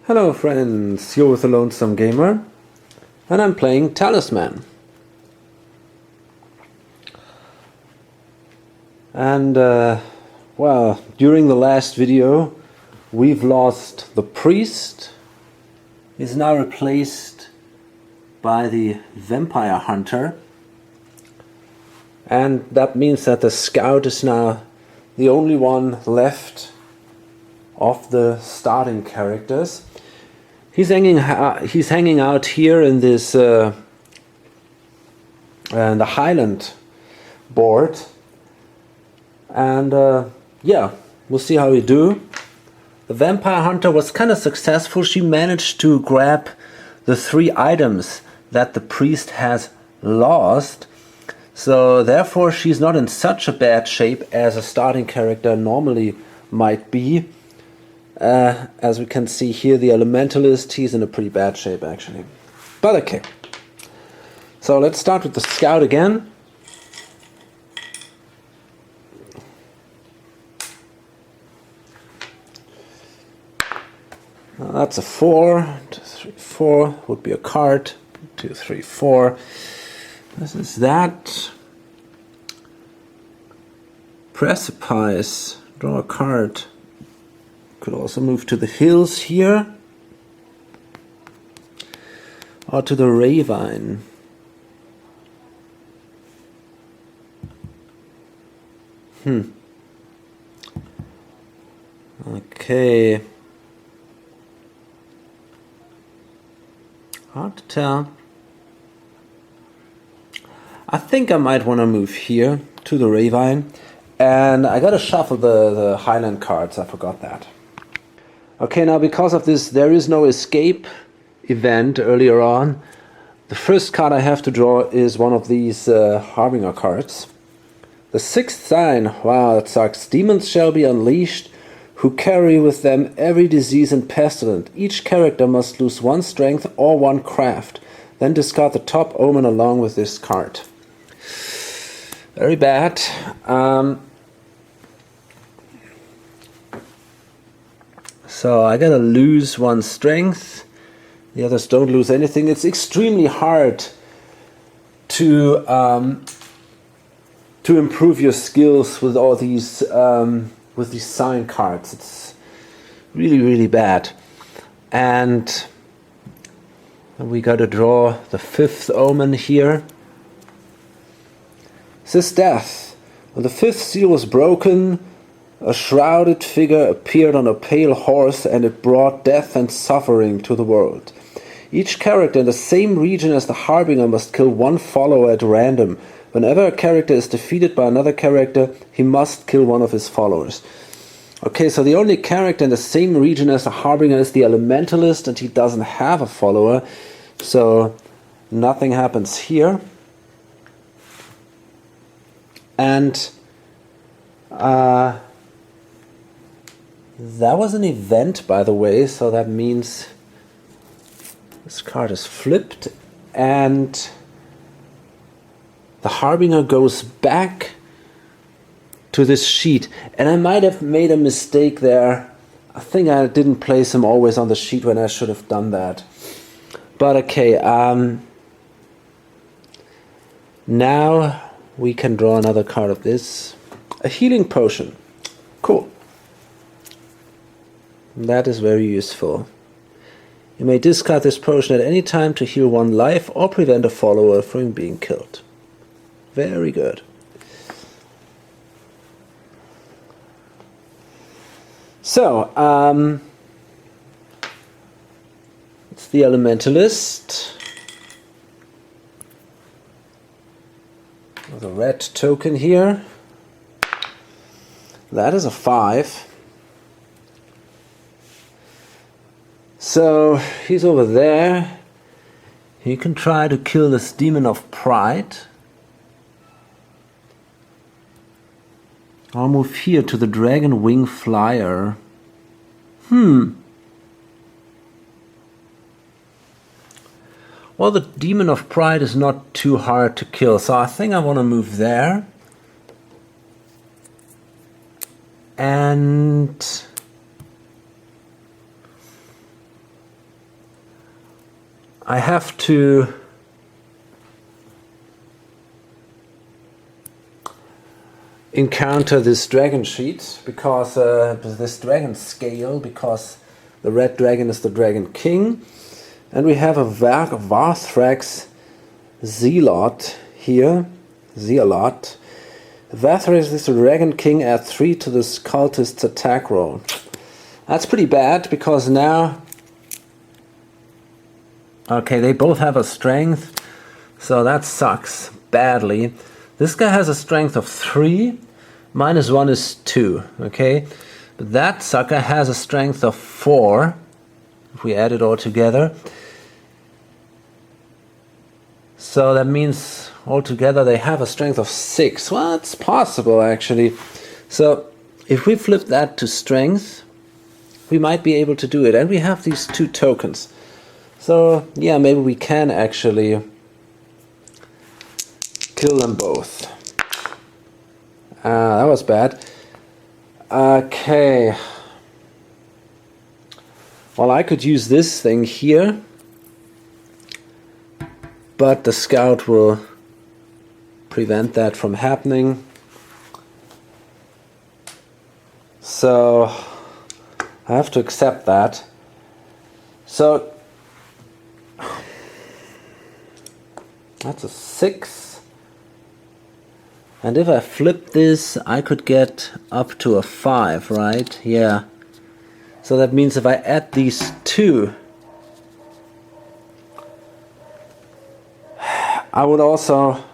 Hello friends, you're with the Lonesome Gamer and I'm playing Talisman. And well, during the last video we've lost the priest. He's now replaced by the vampire hunter, and that means that the scout is now the only one left of the starting characters. He's hanging out here in this the Highland board, and yeah, we'll see how we do. The vampire hunter was kind of successful. She managed to grab the 3 items that the priest has lost, so therefore she's not in such a bad shape as a starting character normally might be. As we can see here, the elementalist, he's in a pretty bad shape actually. But okay. So let's start with the scout again. Now that's a 4. 2, 3, 4 would be a card. 2, 3, 4. This is that. Precipice. Draw a card. Could also move to the hills here, or to the ravine. Okay. Hard to tell. I think I might want to move here to the ravine, and I gotta shuffle the Highland cards. I forgot that. Okay, now because of this, there is no escape event earlier on. The first card I have to draw is one of these Harbinger cards. The 6th sign, wow, that sucks. Demons shall be unleashed, who carry with them every disease and pestilence. Each character must lose 1 strength or 1 craft. Then discard the top omen along with this card. Very bad. So I gotta lose 1 strength. The others don't lose anything. It's extremely hard to improve your skills with all these sign cards. It's really bad. And we gotta draw the 5th omen here. It says death. When the 5th seal was broken, a shrouded figure appeared on a pale horse, and it brought death and suffering to the world. Each character in the same region as the Harbinger must kill 1 follower at random. Whenever a character is defeated by another character, he must kill 1 of his followers. Okay, so the only character in the same region as the Harbinger is the elementalist, and he doesn't have a follower, so nothing happens here. And that was an event, by the way, so that means this card is flipped and the Harbinger goes back to this sheet. And I might have made a mistake there. I think I didn't place him always on the sheet when I should have done that. But okay, now we can draw another card of this. A healing potion. Cool. That is very useful. You may discard this potion at any time to heal 1 life or prevent a follower from being killed. Very good. So, it's the elementalist. With a red token here. That is a 5. So he's over there. He can try to kill this demon of pride. I'll move here to the dragon wing flyer. Well, the demon of pride is not too hard to kill, so I think I want to move there. And I have to encounter this dragon sheet, because this dragon scale, because the red dragon is the dragon king, and we have a Varthrax Zealot here. Zealot. Varthrax is the dragon king, add 3 to this cultist's attack roll. That's pretty bad, because now... Okay, they both have a strength, so that sucks badly. This guy has a strength of 3, minus 1 is 2, okay? But that sucker has a strength of 4, if we add it all together. So that means altogether they have a strength of 6. Well, it's possible actually. So if we flip that to strength, we might be able to do it. And we have these 2 tokens. So yeah, maybe we can actually kill them both. That was bad. Okay. Well, I could use this thing here, but the scout will prevent that from happening. So I have to accept that. So that's a 6. And if I flip this, I could get up to a 5, right? Yeah. So that means if I add these 2, I would also...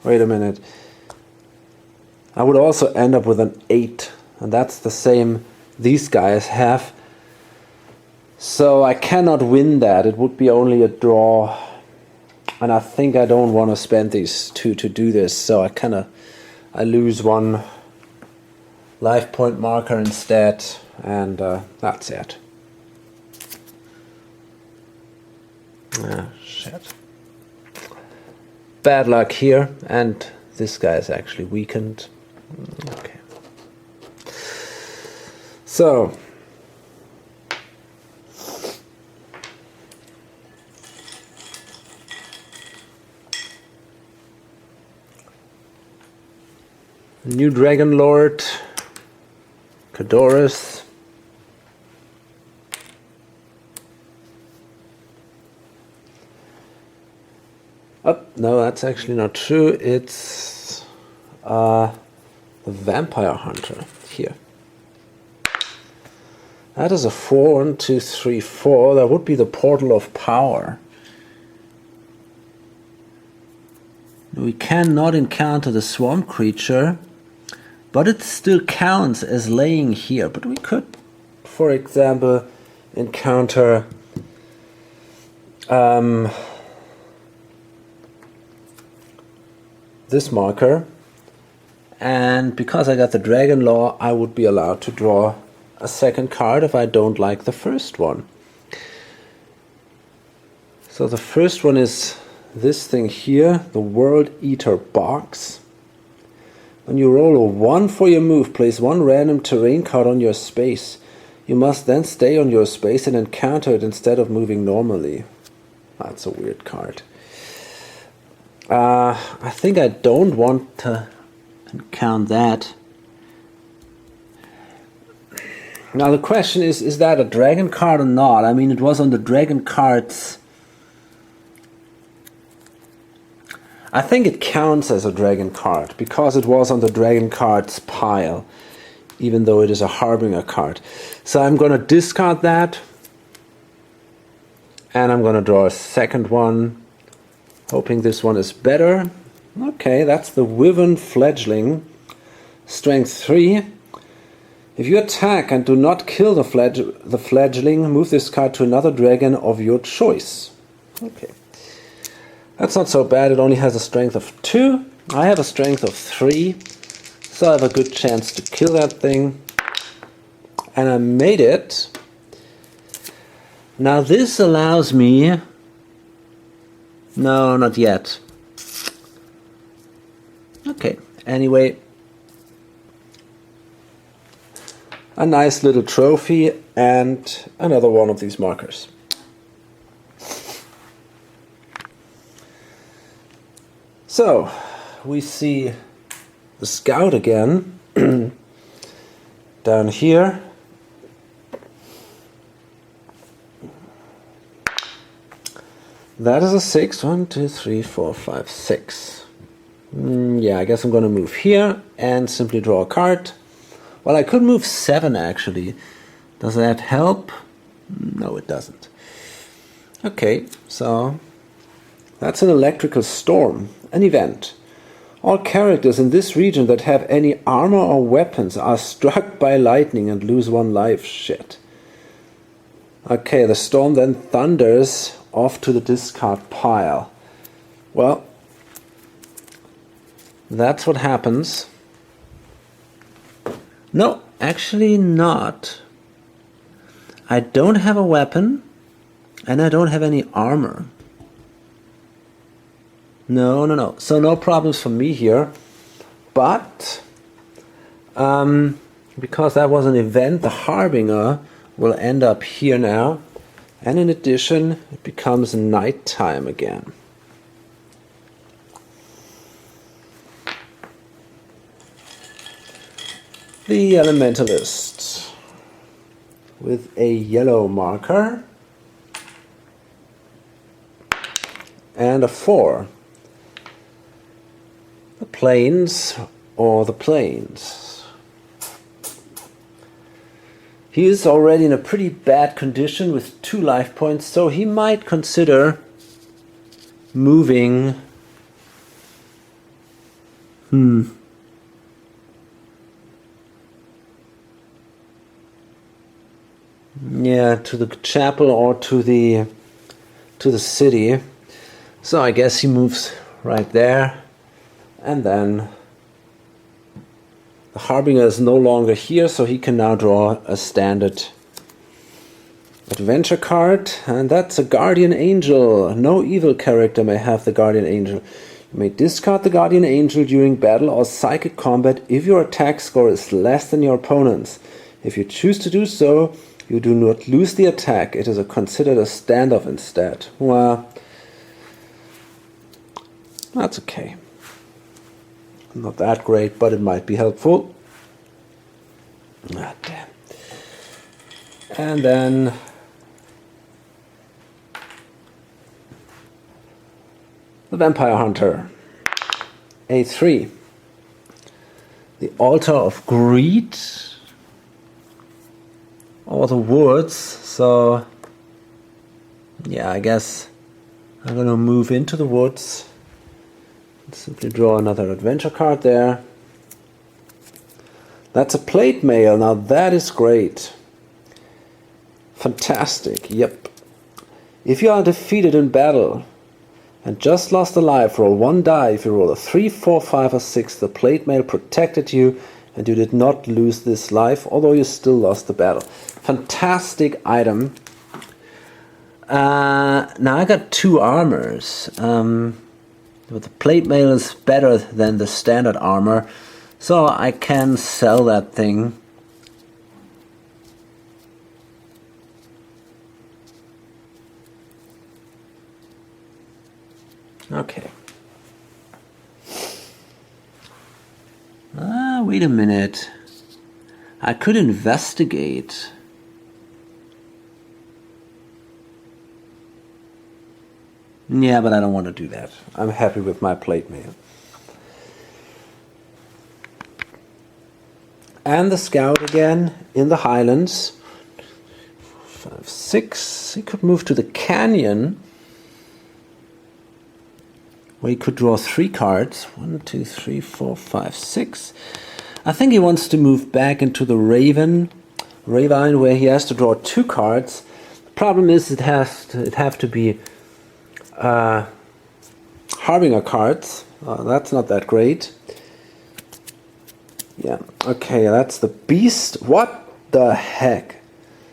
Wait a minute. I would also end up with an 8. And that's the same these guys have. So I cannot win that. It would be only a draw. And I think I don't want to spend these 2 to do this. So I lose 1 life point marker instead. And that's it. Ah, shit. Bad luck here, and this guy is actually weakened. Okay. So new Dragon Lord, Cadorus. Oh, no, that's actually not true. It's the Vampire Hunter here. That is a 4, 1, 2, 3, 4. That would be the Portal of Power. We cannot encounter the swamp creature, but it still counts as laying here. But we could, for example, encounter this marker, and because I got the Dragon Law, I would be allowed to draw a second card if I don't like the first one. So the first one is this thing here, the World Eater Box. When you roll a 1 for your move, place 1 random terrain card on your space. You must then stay on your space and encounter it instead of moving normally. That's a weird card. I think I don't want to count that. Now the question is that a dragon card or not? I mean, it was on the dragon cards. I think it counts as a dragon card because it was on the dragon cards pile, even though it is a Harbinger card. So I'm going to discard that, and I'm going to draw a second one, hoping this one is better. Okay, that's the Wyvern Fledgling, strength 3. If you attack and do not kill the fledgling, move this card to another dragon of your choice. Okay, that's not so bad. It only has a strength of 2. I have a strength of 3, so I have a good chance to kill that thing. And I made it. Now this allows me... No, not yet. Okay, anyway. a nice little trophy, and another one of these markers. So, we see the scout again, down here. That is a 6. 1, 2, 3, 4, 5, 6. Yeah, I guess I'm going to move here and simply draw a card. Well, I could move 7 actually. Does that help? No, it doesn't. Okay, so that's an electrical storm, an event. All characters in this region that have any armor or weapons are struck by lightning and lose 1 life. Shit. Okay, the storm then thunders off to the discard pile. Well, that's what happens. No, actually not. I don't have a weapon, and I don't have any armor. No. So no problems for me here. But, because that was an event, the Harbinger will end up here now. And in addition, it becomes nighttime again. The Elementalist with a yellow marker and a 4. The Plains or the Plains. He is already in a pretty bad condition with 2 life points, so he might consider moving. Yeah, to the chapel or to the city. So I guess he moves right there, and then the Harbinger is no longer here, so he can now draw a standard adventure card, and that's a Guardian Angel. No evil character may have the Guardian Angel. You may discard the Guardian Angel during battle or psychic combat if your attack score is less than your opponent's. If you choose to do so, you do not lose the attack. It is considered a standoff instead. Well, that's okay. Not that great, but it might be helpful. Ah, damn. And then the Vampire Hunter. A3. The Altar of Greed. Or the Woods. So, yeah, I guess I'm going to move into the woods. Simply draw another adventure card there. That's a plate mail. Now that is great. Fantastic. Yep. If you are defeated in battle and just lost a life, roll 1 die. If you roll a 3, 4, 5, or 6, the plate mail protected you and you did not lose this life, although you still lost the battle. Fantastic item. Now I got 2 armors. But the plate mail is better than the standard armor, so I can sell that thing. Okay. Wait a minute. I could investigate. Yeah, but I don't want to do that. I'm happy with my plate mail. And the scout again in the Highlands. 5, 6. He could move to the canyon, where he could draw 3 cards. 1, 2, 3, 4, 5, 6. I think he wants to move back into the Ravine, where he has to draw 2 cards. The problem is it have to be Harbinger cards. That's not that great. Yeah, okay, that's the Beast. What the heck?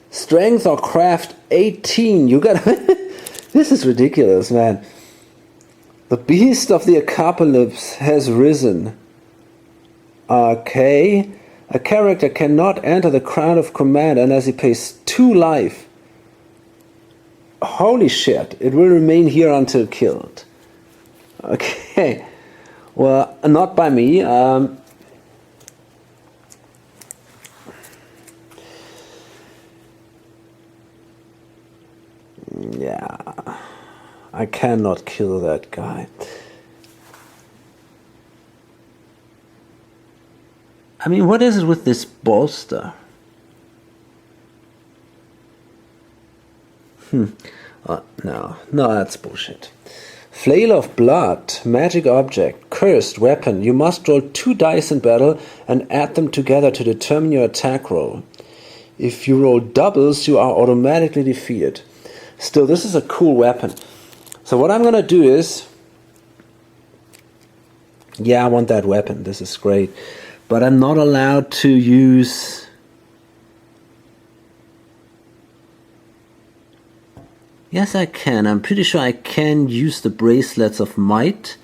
Strength or Craft 18. You got This is ridiculous, man. The Beast of the Apocalypse has risen. Okay. A character cannot enter the crowd of command unless he pays 2 life. Holy shit, it will remain here until killed. Okay, well, not by me. Yeah, I cannot kill that guy. I mean, what is it with this bolster? No, that's bullshit. Flail of Blood, magic object, cursed weapon. You must roll 2 dice in battle and add them together to determine your attack roll. If you roll doubles, you are automatically defeated. Still, this is a cool weapon. So what I'm gonna do is... Yeah, I want that weapon. This is great. But I'm not allowed to use... Yes, I can. I'm pretty sure I can use the Bracelets of Might.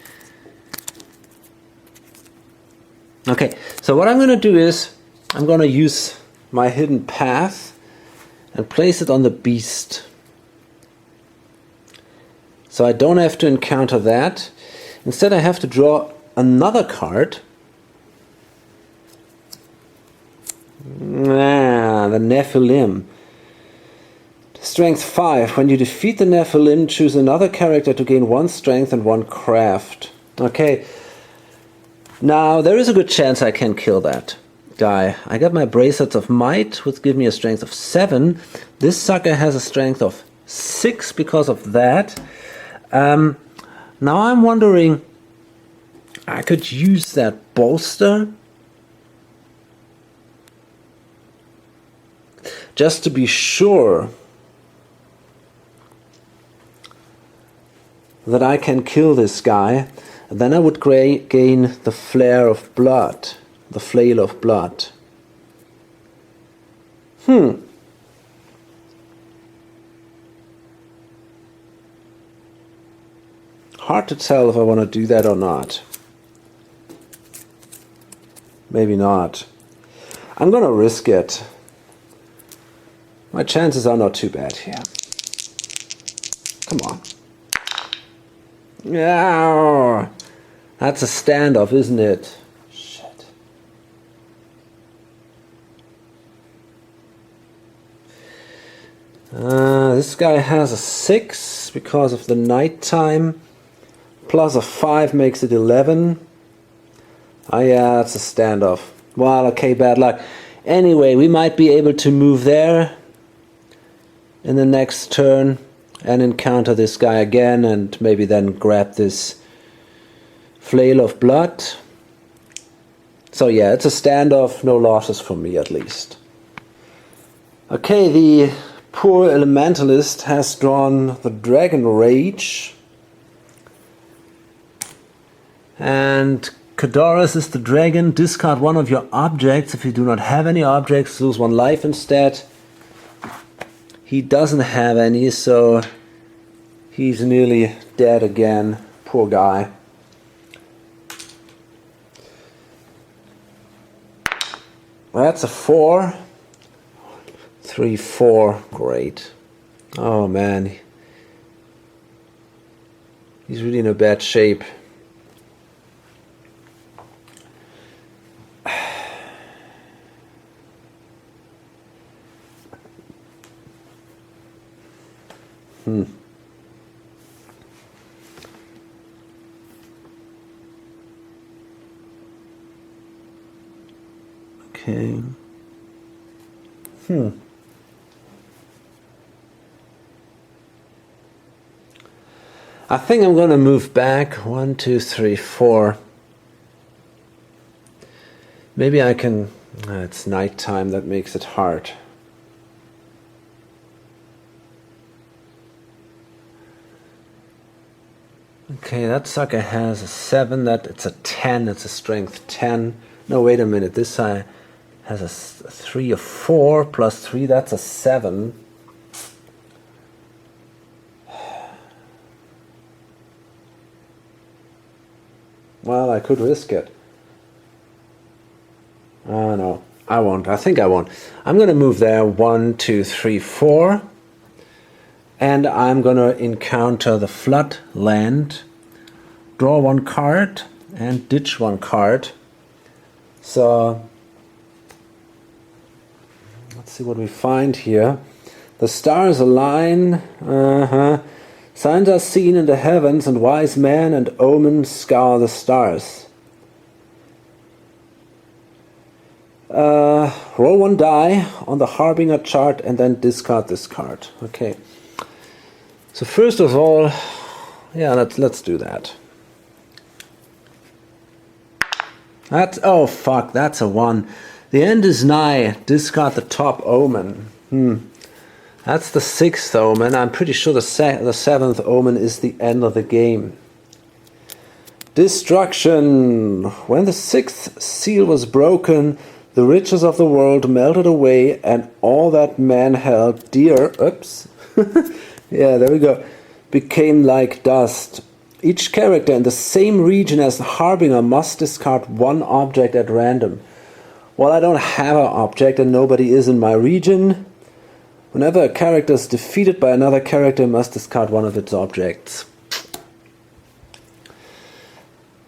Okay, so what I'm going to do is I'm going to use my hidden path and place it on the beast. So I don't have to encounter that. Instead, I have to draw another card. The Nephilim. Strength 5. When you defeat the Nephilim, choose another character to gain 1 strength and 1 craft. Okay. Now, there is a good chance I can kill that guy. I got my Bracelets of Might, which give me a strength of 7. This sucker has a strength of 6 because of that. Now I'm wondering, I could use that bolster just to be sure that I can kill this guy. Then I would gain the Flare of Blood, the Flail of Blood. Hard to tell if I want to do that or not. Maybe not. I'm gonna risk it. My chances are not too bad here. Come on. Yeah, that's a standoff, isn't it? Shit. This guy has a 6 because of the nighttime. Plus a 5 makes it 11. Oh yeah, it's a standoff. Well, okay, bad luck. Anyway, we might be able to move there in the next turn and encounter this guy again, and maybe then grab this Flail of Blood. So yeah, it's a standoff, no losses for me at least. Okay, the poor Elementalist has drawn the Dragon Rage. And Kadorus is the dragon. Discard 1 of your objects. If you do not have any objects, lose 1 life instead. He doesn't have any, so he's nearly dead again. Poor guy. That's a 4. 3, 4. Great. Oh man. He's really in a bad shape. Okay. I think I'm going to move back. 1, 2, 3, 4. Maybe I can... it's nighttime, that makes it hard. Okay, that sucker has a 7, it's a 10, it's a strength 10. No, wait a minute, this guy has a 3 or 4 plus 3, that's a 7. Well, I could risk it. Oh no, I won't. I think I won't. I'm going to move there. 1, 2, 3, 4. And I'm going to encounter the flood land. Draw 1 card and ditch 1 card. So let's see what we find here. The stars align. Signs are seen in the heavens, and wise men and omens scour the stars. Roll 1 die on the Harbinger chart and then discard this card. Okay. So first of all, yeah, let's do that. Oh fuck, that's a 1. The end is nigh. Discard the top omen. That's the 6th omen. I'm pretty sure the 7th omen is the end of the game. Destruction. When the 6th seal was broken, the riches of the world melted away, and all that man held dear, yeah, there we go, became like dust. Each character in the same region as the Harbinger must discard 1 object at random. Well, I don't have an object and nobody is in my region. Whenever a character is defeated by another character, it must discard 1 of its objects.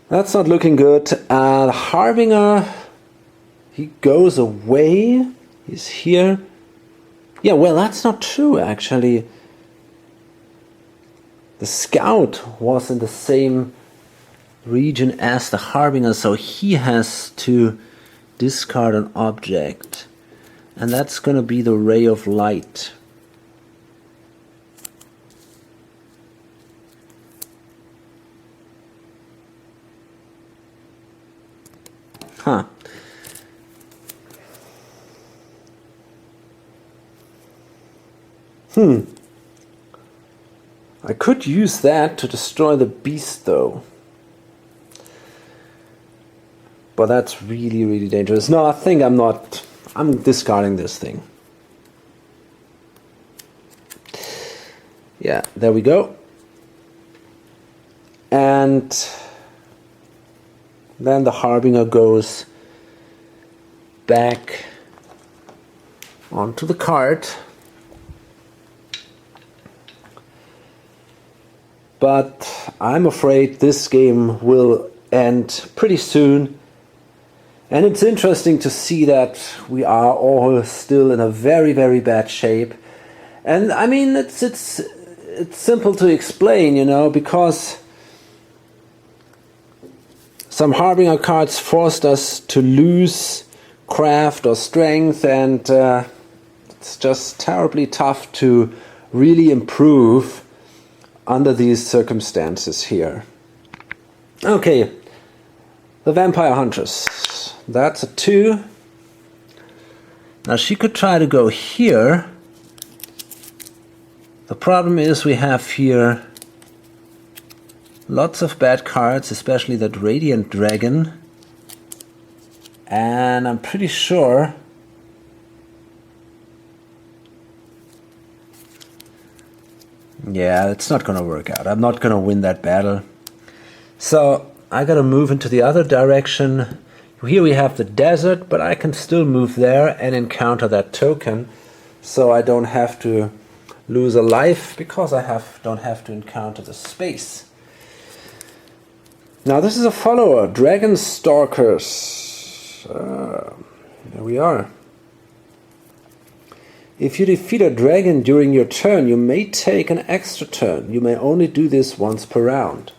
That's not looking good. The Harbinger, he goes away. He's here. Yeah, well, that's not true, actually. The Scout was in the same region as the Harbinger, so he has to discard an object. And that's going to be the Ray of Light. Huh. I could use that to destroy the beast, though. But that's really, really dangerous. No, I think I'm not... I'm discarding this thing. Yeah, there we go. And then the Harbinger goes back onto the card. But I'm afraid this game will end pretty soon. And it's interesting to see that we are all still in a very, very bad shape. And I mean, it's simple to explain, you know, because some Harbinger cards forced us to lose craft or strength, and it's just terribly tough to really improve under these circumstances here. Okay, the Vampire Huntress. That's a 2. Now she could try to go here. The problem is we have here lots of bad cards, especially that Radiant Dragon. And I'm pretty sure yeah, it's not gonna work out. I'm not gonna win that battle. So I gotta move into the other direction. Here we have the desert, but I can still move there and encounter that token, so I don't have to lose a life because I don't have to encounter the space. Now this is a follower, Dragon Stalkers. There we are. If you defeat a dragon during your turn, you may take an extra turn. You may only do this once per round.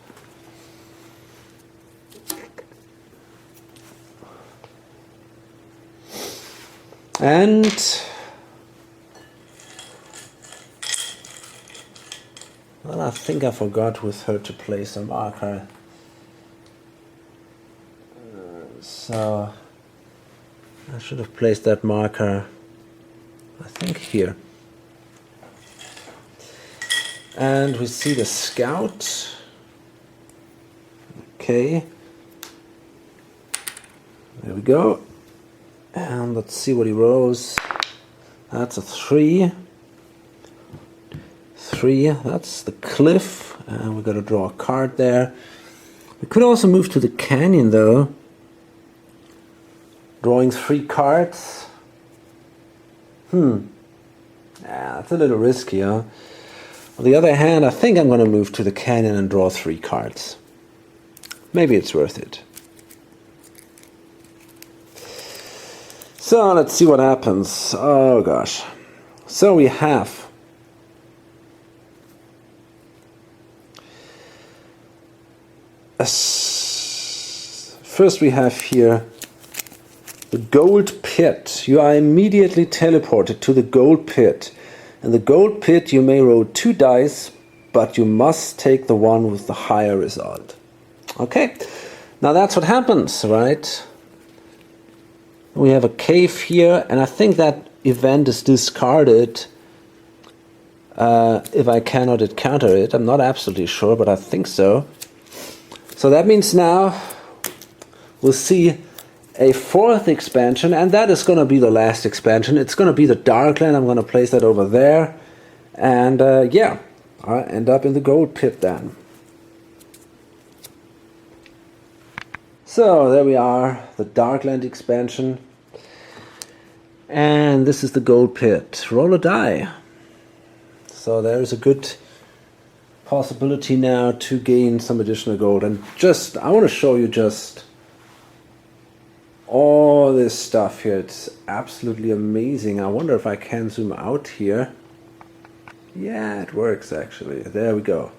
And well, I think I forgot with her to place a marker. So I should have placed that marker, I think, here. And we see the Scout. Okay. There we go. And let's see what he rolls. That's a 3. 3, that's the cliff. And we've got to draw a card there. We could also move to the canyon, though. drawing 3 cards. Yeah, that's a little risky, huh? On the other hand, I think I'm going to move to the canyon and draw 3 cards. Maybe it's worth it. So let's see what happens. Oh gosh. So we have first we have here the gold pit. You are immediately teleported to the gold pit. In the gold pit you may roll 2 dice, but you must take the one with the higher result. Okay, now that's what happens, right? We have a cave here, and I think that event is discarded if I cannot encounter it. I'm not absolutely sure, but I think so. So that means now we'll see a 4th expansion, and that is going to be the last expansion. It's going to be the Darkland. I'm going to place that over there. And yeah, I'll end up in the gold pit then. So there we are, the Darkland expansion. And this is the gold pit. Roll a die. So there is a good possibility now to gain some additional gold. And just, I want to show you just all this stuff here. It's absolutely amazing. I wonder if I can zoom out here. Yeah, it works actually. There we go.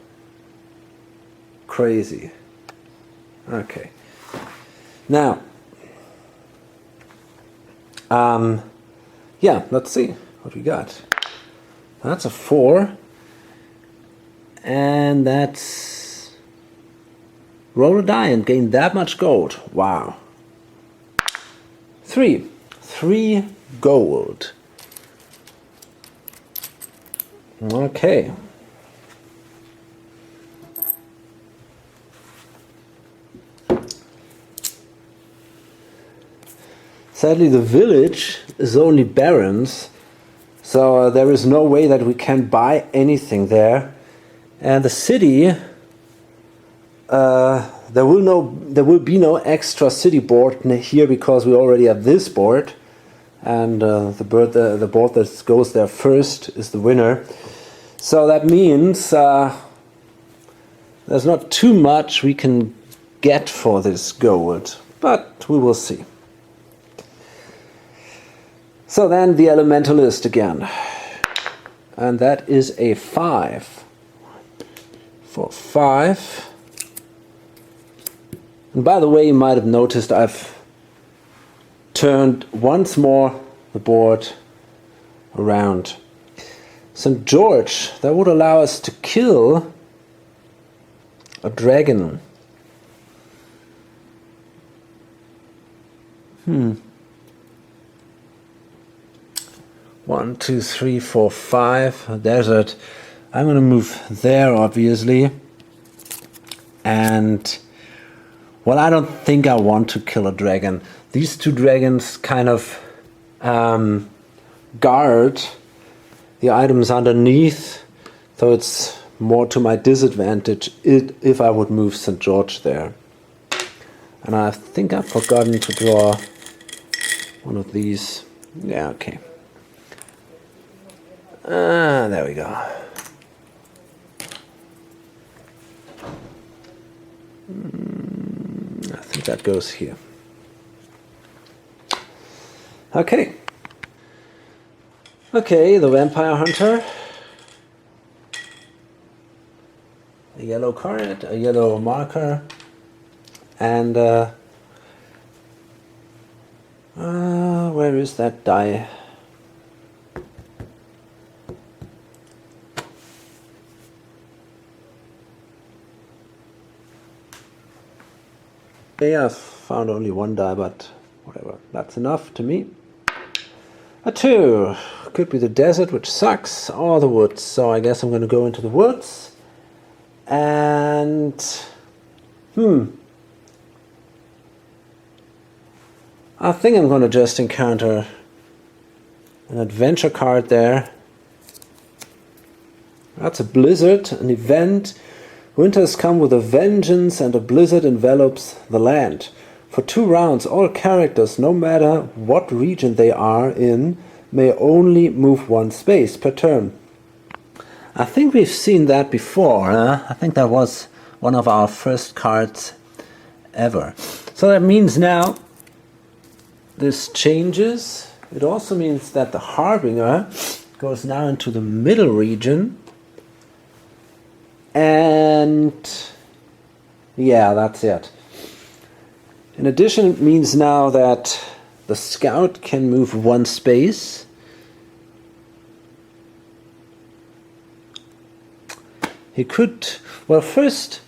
Crazy. Okay. Now, yeah, let's see what we got. That's a 4. And that's roll a die and gain that much gold. Wow. 3 gold. Okay. Sadly, the village is only barrens, so there is no way that we can buy anything there. And the city, there will be no extra city board here because we already have this board, and the board that goes there first is the winner. So that means there's not too much we can get for this gold, but we will see. So then the elementalist again, and that is a 5. For 5. And by the way, you might have noticed I've turned once more the board around. St. George, that would allow us to kill a dragon. 1, 2, 3, 4, 5. Desert. I'm going to move there, obviously. And, well, I don't think I want to kill a dragon. These 2 dragons kind of guard the items underneath, so it's more to my disadvantage if I would move St. George there. And I think I've forgotten to draw one of these. Yeah, okay. There we go. I think that goes here. Okay. Okay, the vampire hunter. A yellow card, a yellow marker, and where is that die? Yeah, I found only 1 die, but whatever. That's enough to me. A 2. Could be the desert, which sucks, or the woods. So I guess I'm going to go into the woods. And... I think I'm going to just encounter an adventure card there. That's a blizzard, an event. Winter has come with a vengeance, and a blizzard envelops the land. For 2 rounds, all characters, no matter what region they are in, may only move 1 space per turn. I think we've seen that before. I think that was one of our first cards ever. So that means now this changes. It also means that the Harbinger goes now into the middle region. And yeah, that's it. In addition, it means now that the Scout can move 1 space. He could, well, first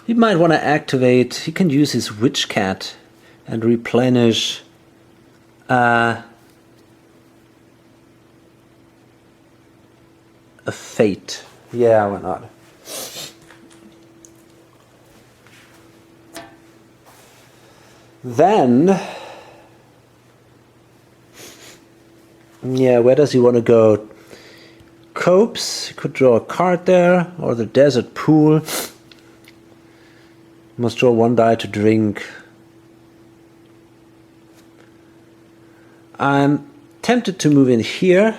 he might want to activate, he can use his Witch Cat and replenish a Fate. Yeah, why not? Then, yeah, where does he want to go? Copes, he could draw a card there, or the Desert Pool. Must draw 1 die to drink. I'm tempted to move in here,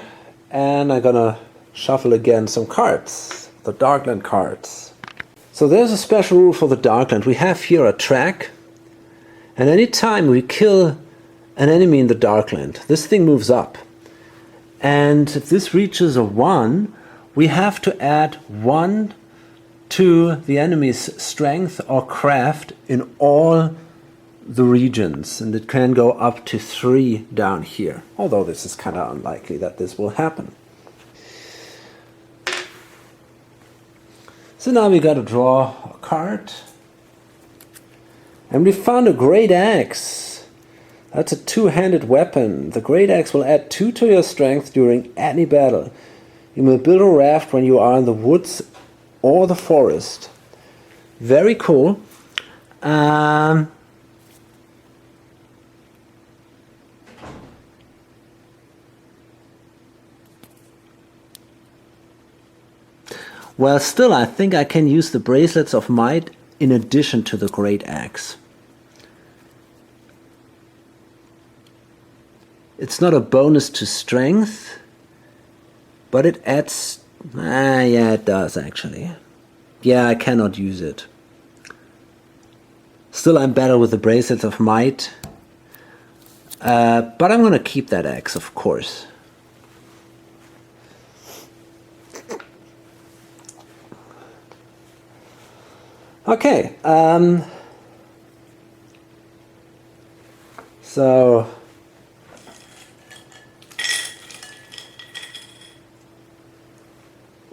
and I'm gonna shuffle again some cards, the Darkland cards. So there's a special rule for the Darkland. We have here a track. And any time we kill an enemy in the Darkland, this thing moves up. And if this reaches a 1, we have to add 1 to the enemy's strength or craft in all the regions. And it can go up to 3 down here. Although this is kind of unlikely that this will happen. So now we got to draw a card. And we found a Great Axe. That's a 2-handed weapon. The Great Axe will add 2 to your strength during any battle. You may build a raft when you are in the woods or the forest. Very cool. Well, still, I think I can use the Bracelets of Might in addition to the Great Axe. It's not a bonus to strength, but it adds... yeah, it does actually. Yeah, I cannot use it. Still, I'm better with the Bracelets of Might. But I'm going to keep that axe, of course. Okay, so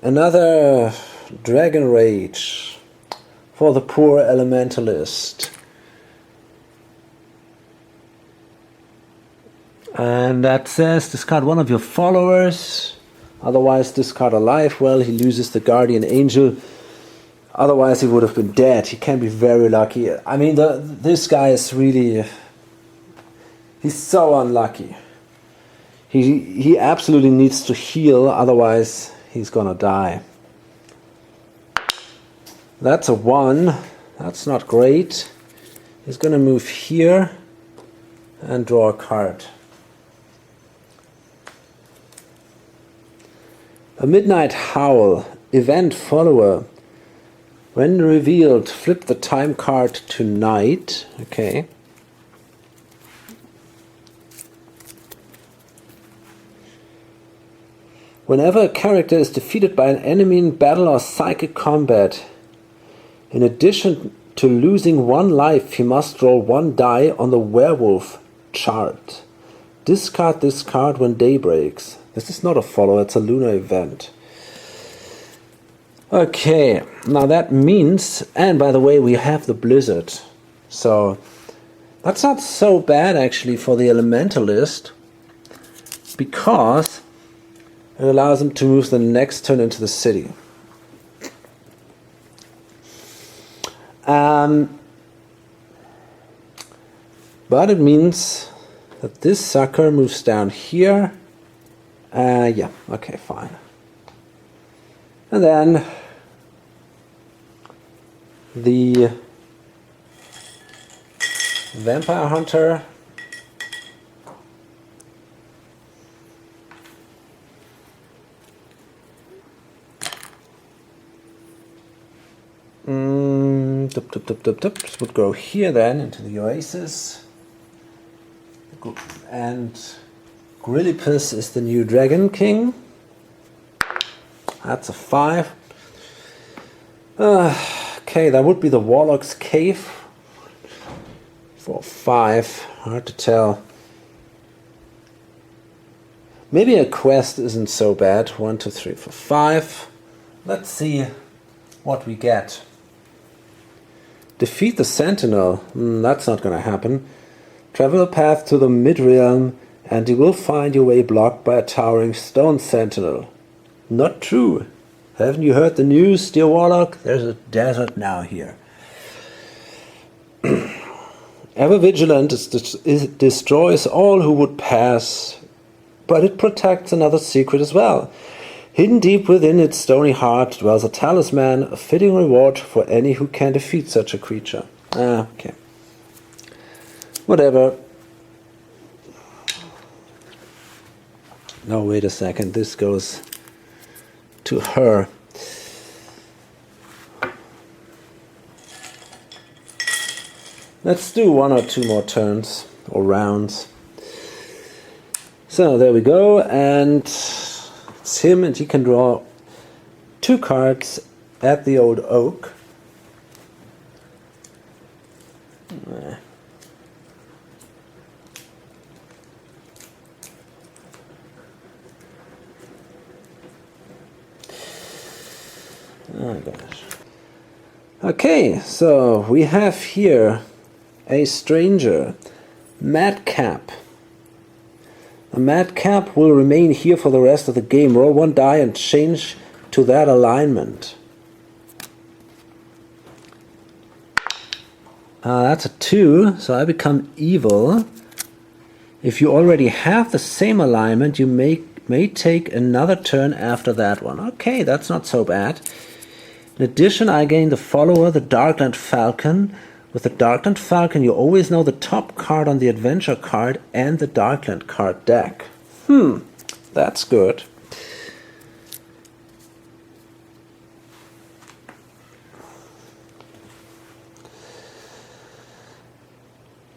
another Dragon Rage for the poor Elementalist. And that says discard 1 of your followers, otherwise discard a life. Well, he loses the Guardian Angel. Otherwise, he would have been dead. He can be very lucky. I mean, this guy is really... He's so unlucky. He absolutely needs to heal, otherwise he's gonna die. That's a 1. That's not great. He's gonna move here and draw a card. A Midnight Howl. Event follower. When revealed, flip the time card to night. Okay. Whenever a character is defeated by an enemy in battle or psychic combat, in addition to losing 1 life, he must roll 1 die on the werewolf chart. Discard this card when day breaks. This is not a follower, it's a lunar event. Okay, now that means, and by the way, we have the blizzard, so that's not so bad actually for the Elementalist, because it allows him to move the next turn into the city. But it means that this sucker moves down here. Yeah, okay, fine. And then Vampire Hunter. This would go here then into the Oasis. And Grillipus is the new Dragon King. That's a 5. Okay, that would be the Warlock's Cave. For 5, hard to tell. Maybe a quest isn't so bad. 1, 2, 3, 4, 5. Let's see what we get. Defeat the Sentinel. That's not gonna happen. Travel a path to the Mid-Realm and you will find your way blocked by a towering stone sentinel. Not true. Haven't you heard the news, dear Warlock? There's a desert now here. Ever vigilant, it destroys all who would pass, but it protects another secret as well. Hidden deep within its stony heart dwells a talisman, a fitting reward for any who can defeat such a creature. Okay. Whatever. No, wait a second. This goes to her. Let's do 1 or 2 more turns or rounds. So there we go, and it's him, and he can draw 2 cards at the old oak. Oh gosh. Okay, so we have here a stranger, Madcap. A Madcap will remain here for the rest of the game. Roll 1 die and change to that alignment. That's a 2, so I become evil. If you already have the same alignment, you may take another turn after that one. Okay, that's not so bad. In addition, I gain the follower, the Darkland Falcon. With the Darkland Falcon, you always know the top card on the adventure card and the Darkland card deck. That's good.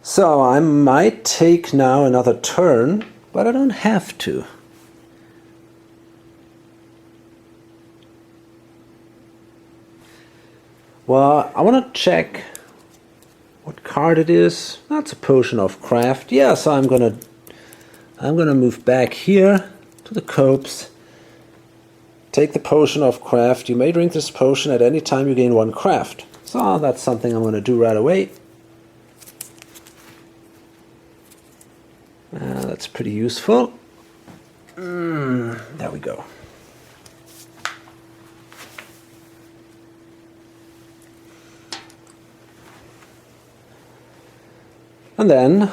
So I might take now another turn, but I don't have to. Well, I want to check what card it is. That's a Potion of Craft. Yeah, so I'm gonna move back here to the copes. Take the Potion of Craft. You may drink this potion at any time you gain 1 craft. So that's something I'm gonna do right away. That's pretty useful. There we go. And then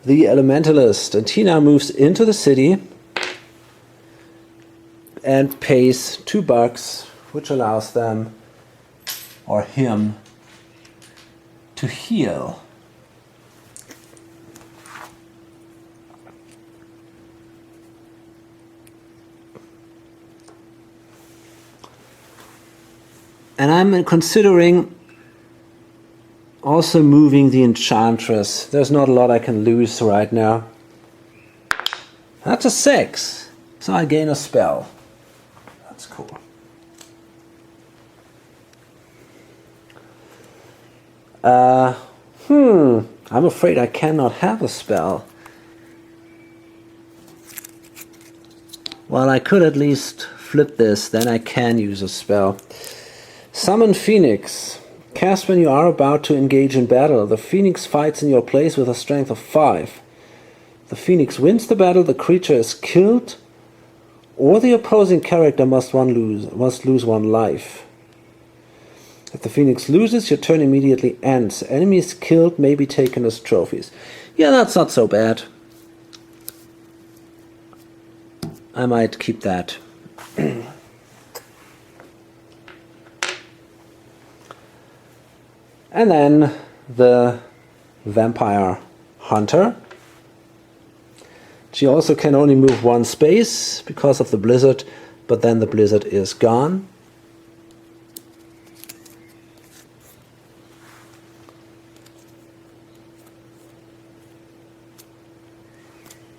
the Elementalist, and he now moves into the city and pays $2, which allows them, or him, to heal. And I'm considering also moving the Enchantress. There's not a lot I can lose right now. That's a 6. So I gain a spell. That's cool. I'm afraid I cannot have a spell. Well, I could at least flip this, then I can use a spell. Summon Phoenix. Cast when you are about to engage in battle. The Phoenix fights in your place with a strength of 5. The Phoenix wins the battle, the creature is killed, or the opposing character must lose 1 life. If the Phoenix loses, your turn immediately ends. Enemies killed may be taken as trophies. Yeah, that's not so bad. I might keep that. And then the vampire hunter. She also can only move one space because of the blizzard, but then the blizzard is gone.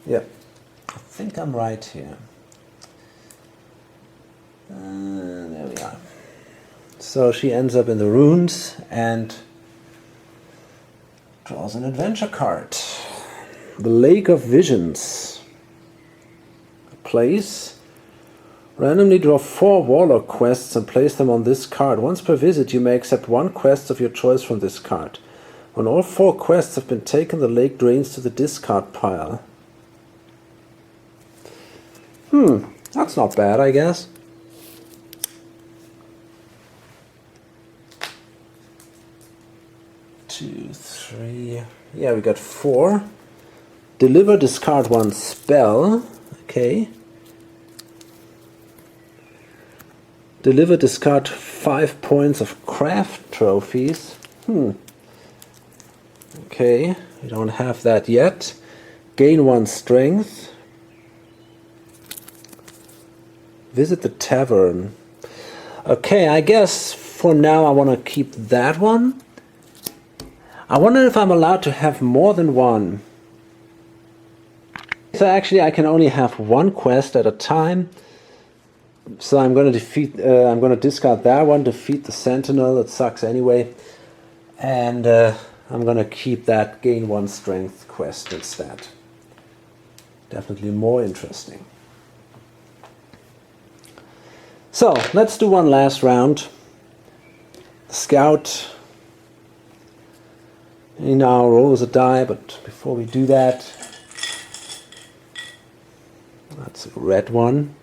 Yeah, I think I'm right here. There we are. So she ends up in the ruins and draws an adventure card. The Lake of Visions. A place. Randomly draw 4 warlock quests and place them on this card. Once per visit you may accept 1 quest of your choice from this card. When all 4 quests have been taken, the lake drains to the discard pile. That's not bad, I guess. Two, 3. Yeah, we got 4. Deliver, discard 1 spell. Okay. Deliver, discard 5 points of craft trophies. Okay, we don't have that yet. Gain 1 strength. Visit the tavern. Okay, I guess for now I want to keep that one. I wonder if I'm allowed to have more than one. So actually I can only have 1 quest at a time. So I'm going to discard that one, defeat the sentinel, it sucks anyway. And I'm going to keep that gain 1 strength quest instead. Definitely more interesting. So, let's do one last round. Scout. He now rolls a die, but before we do that, that's a red one.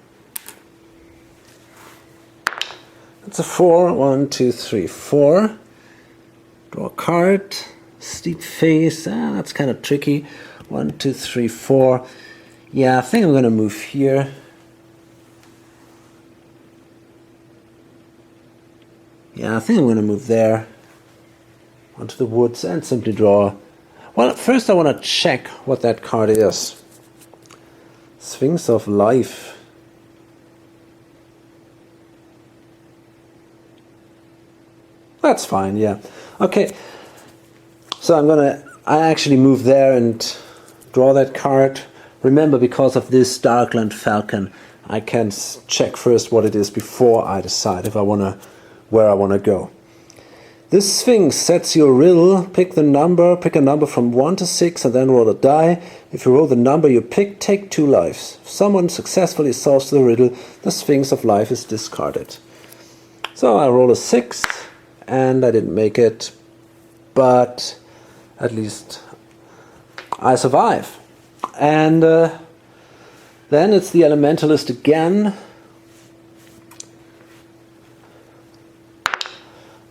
That's a 4. 1, 2, 3, 4. Draw a card. Steep face. That's kind of tricky. 1, 2, 3, 4. Yeah, I think I'm going to move here. Yeah, I think I'm going to move there onto the woods and simply draw. Well, first I want to check what that card is. Sphinx of Life. That's fine, yeah. Okay, so I actually move there and draw that card. Remember, because of this Darkland Falcon, I can check first what it is before I decide if I want to where I want to go. This Sphinx sets you a riddle. Pick a number from 1 to 6 and then roll a die. If you roll the number you pick, take 2 lives. If someone successfully solves the riddle, the Sphinx of Life is discarded. So I roll a 6 and I didn't make it, but at least I survive. And then it's the Elementalist again.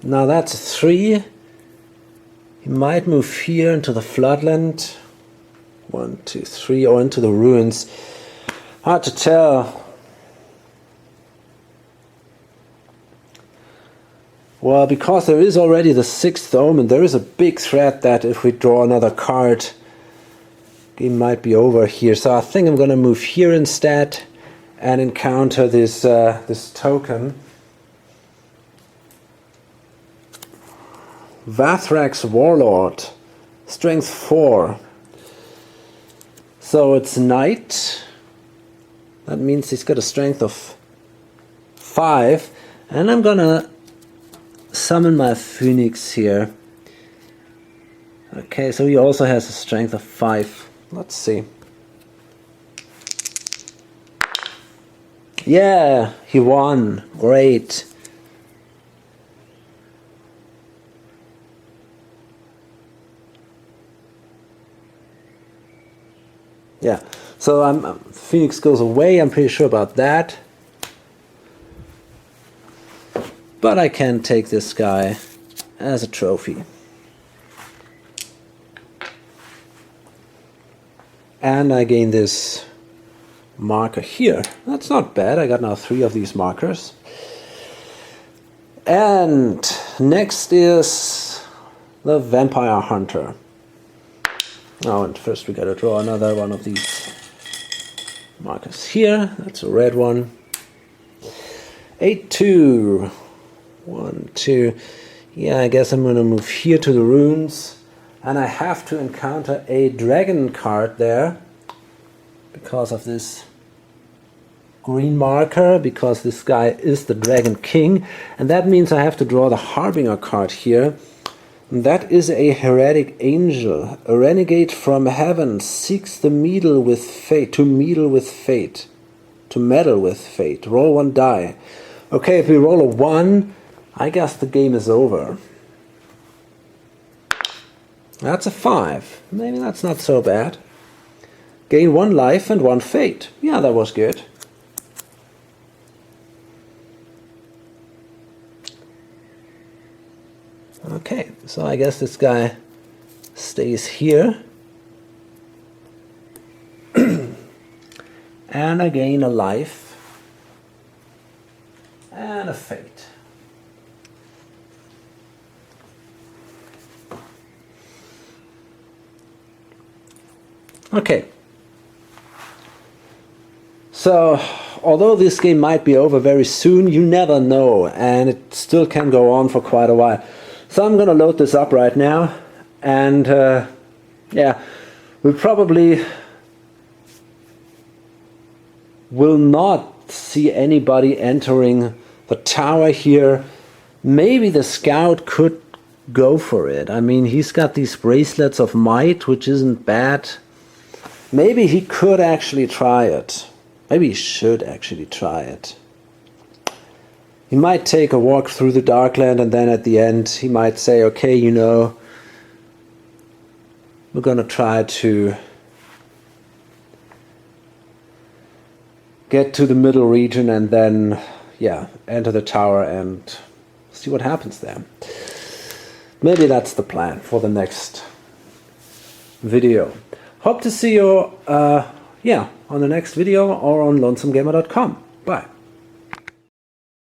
Now that's a 3. He might move here into the floodland. 1, 2, 3, or into the ruins. Hard to tell. Well, because there is already the 6th omen, there is a big threat that if we draw another card, game might be over here. So I think I'm going to move here instead and encounter this token. Vathrak's Warlord, strength 4. So it's night. That means he's got a strength of 5. And I'm gonna summon my Phoenix here. Okay, so he also has a strength of 5. Let's see. Yeah, he won. Great. Yeah, so Phoenix goes away, I'm pretty sure about that. But I can take this guy as a trophy. And I gain this marker here. That's not bad, I got now 3 of these markers. And next is the Vampire Hunter. Oh, and first we gotta draw another one of these markers here. That's a red one. 8-2. 1, 2. Yeah, I guess I'm gonna move here to the runes. And I have to encounter a dragon card there because of this green marker, because this guy is the Dragon King. And that means I have to draw the Harbinger card here. And that is a heretic angel. A renegade from heaven seeks the meddle with fate. To meddle with fate. To meddle with fate. Roll 1 die. Okay, if we roll a 1, I guess the game is over. That's a 5. Maybe that's not so bad. Gain 1 life and 1 fate. Yeah, that was good. Okay, so I guess this guy stays here. And I gain a life and a fate. Okay. So, although this game might be over very soon, you never know, and it still can go on for quite a while. So I'm going to load this up right now, and yeah, we probably will not see anybody entering the tower here. Maybe the scout could go for it. I mean, he's got these bracelets of might, which isn't bad. Maybe he could actually try it. Maybe he should actually try it. He might take a walk through the darkland, and then at the end he might say, okay, you know, we're going to try to get to the middle region and then, yeah, enter the tower and see what happens there. Maybe that's the plan for the next video. Hope to see you, yeah, on the next video or on lonesomegamer.com. Bye.